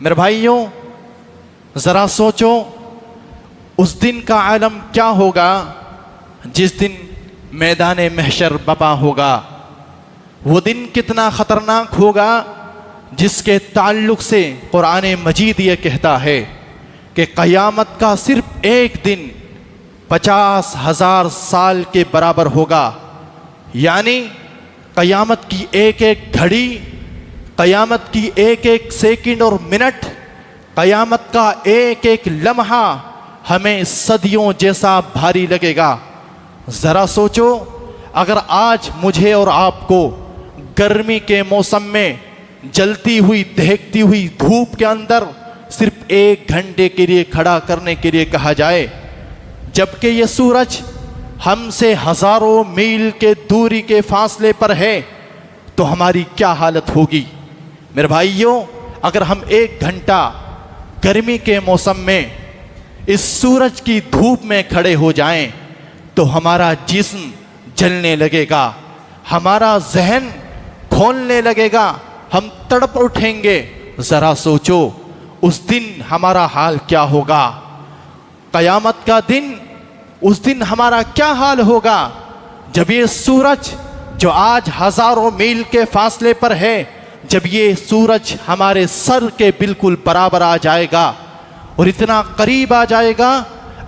मेरे भाइयों, ज़रा सोचो उस दिन का आलम क्या होगा जिस दिन मैदान महशर बपा होगा। वो दिन कितना ख़तरनाक होगा जिसके ताल्लुक़ से कुरान मजीद ये कहता है कि क़यामत का सिर्फ एक दिन 50,000 साल के बराबर होगा। यानी क़यामत की एक एक घड़ी, क़यामत की एक एक सेकंड और मिनट, क़यामत का एक एक लम्हा हमें सदियों जैसा भारी लगेगा। ज़रा सोचो, अगर आज मुझे और आपको गर्मी के मौसम में जलती हुई दहकती हुई धूप के अंदर सिर्फ 1 घंटे के लिए खड़ा करने के लिए कहा जाए, जबकि ये सूरज हमसे हज़ारों मील के दूरी के फासले पर है, तो हमारी क्या हालत होगी। मेरे भाइयों, अगर हम 1 घंटा गर्मी के मौसम में इस सूरज की धूप में खड़े हो जाएं, तो हमारा जिस्म जलने लगेगा, हमारा जहन खोलने लगेगा, हम तड़प उठेंगे। ज़रा सोचो उस दिन हमारा हाल क्या होगा। क़यामत का दिन, उस दिन हमारा क्या हाल होगा जब ये सूरज जो आज हज़ारों मील के फासले पर है, जब ये सूरज हमारे सर के बिल्कुल बराबर आ जाएगा और इतना करीब आ जाएगा,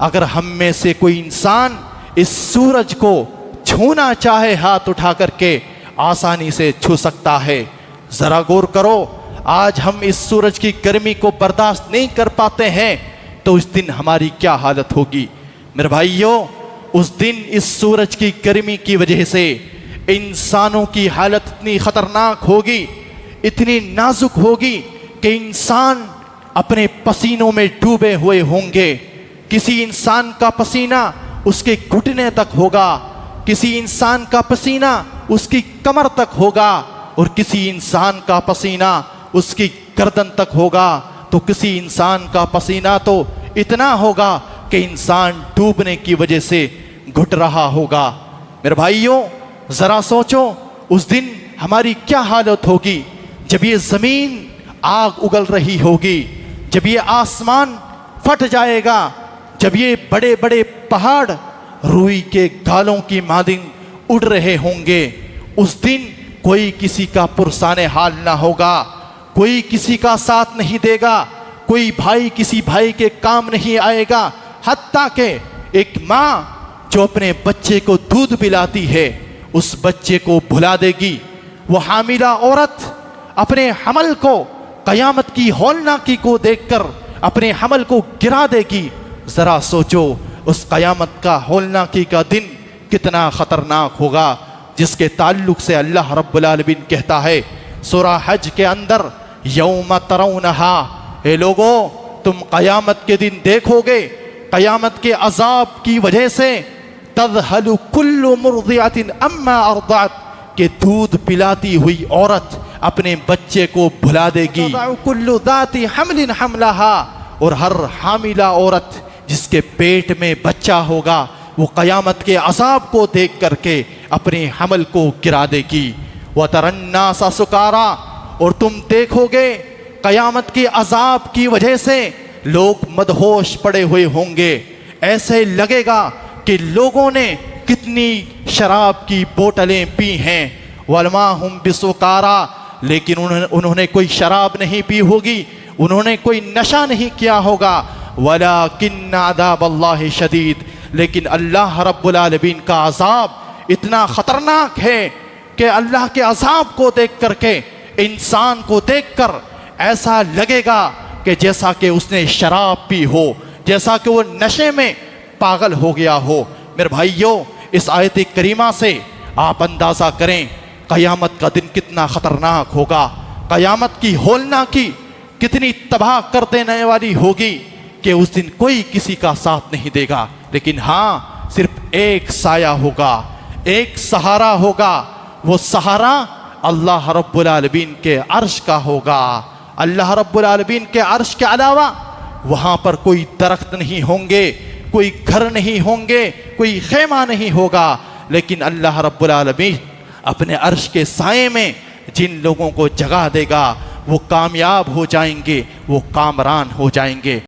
अगर हम में से कोई इंसान इस सूरज को छूना चाहे हाथ उठा करके आसानी से छू सकता है। ज़रा गौर करो, आज हम इस सूरज की गर्मी को बर्दाश्त नहीं कर पाते हैं, तो उस दिन हमारी क्या हालत होगी। मेरे भाइयों, उस दिन इस सूरज की गर्मी की वजह से इंसानों की हालत इतनी ख़तरनाक होगी, इतनी नाजुक होगी कि इंसान अपने पसीनों में डूबे हुए होंगे। किसी इंसान का पसीना उसके घुटने तक होगा, किसी इंसान का पसीना उसकी कमर तक होगा, और किसी इंसान का पसीना उसकी गर्दन तक होगा, तो किसी इंसान का पसीना तो इतना होगा कि इंसान डूबने की वजह से घुट रहा होगा। मेरे भाइयों, ज़रा सोचो उस दिन हमारी क्या हालत होगी जब ये ज़मीन आग उगल रही होगी, जब ये आसमान फट जाएगा, जब ये बड़े बड़े पहाड़ रुई के गालों की मादिन उड़ रहे होंगे। उस दिन कोई किसी का पुरसाने हाल ना होगा, कोई किसी का साथ नहीं देगा, कोई भाई किसी भाई के काम नहीं आएगा। हत्ता के एक माँ जो अपने बच्चे को दूध पिलाती है, उस बच्चे को भुला देगी। वो हामिला औरत अपने हमल को क़यामत की हौलनाकी को देखकर अपने हमल को गिरा देगी। ज़रा सोचो उस क़यामत का हौलनाकी का दिन कितना ख़तरनाक होगा, जिसके ताल्लुक़ से अल्लाह रब्बुल आलमीन कहता है सूरा हज के अंदर, यौम तरौनहा, ए लोगों तुम क़यामत के दिन देखोगे, क़यामत के अजाब की वजह से तज़हलु कुल्लु मुर्दिअतिन अम्मा अर्दअत, के दूध पिलाती हुई औरत अपने बच्चे को भुला देगी। कुल्लु दाती हमलिन हमलाहा, और हर हामिला औरत जिसके पेट में बच्चा होगा वो क़यामत के अजाब को देख करके अपने हमल को गिरा देगी। व तरन्नासा सुकारा, और तुम देखोगे क़यामत के अजाब की वजह से लोग मदहोश पड़े हुए होंगे। ऐसे लगेगा कि लोगों ने कितनी शराब की बोतलें पी हैं। वलमा हुम बिसुकारा, लेकिन उन्होंने कोई शराब नहीं पी होगी, उन्होंने कोई नशा नहीं किया होगा। वलाकिन्न अज़ाबल्लाहि शदीद, लेकिन अल्लाह रब्बुल आलमीन का अज़ाब इतना ख़तरनाक है कि अल्लाह के अज़ाब को देख करके, इंसान को देखकर ऐसा लगेगा कि जैसा कि उसने शराब पी हो, जैसा कि वो नशे में पागल हो गया हो। मेरे भाइयों, इस आयत करीमा से आप अंदाज़ा करें क़यामत का दिन कितना ख़तरनाक होगा, क़यामत की हौलनाकी कितनी तबाह कर देने वाली होगी कि उस दिन कोई किसी का साथ नहीं देगा। लेकिन हाँ, सिर्फ एक साया होगा, एक सहारा होगा। वो सहारा अल्लाह रब्बुल आलमीन के अर्श का होगा। अल्लाह रब्बुल आलमीन के अर्श के अलावा वहाँ पर कोई दरख्त नहीं होंगे, कोई घर नहीं होंगे, कोई खेमा नहीं होगा, लेकिन अल्लाह रब्बुल आलमीन अपने अर्श के साए में जिन लोगों को जगह देगा वो कामयाब हो जाएंगे, वो कामरान हो जाएंगे।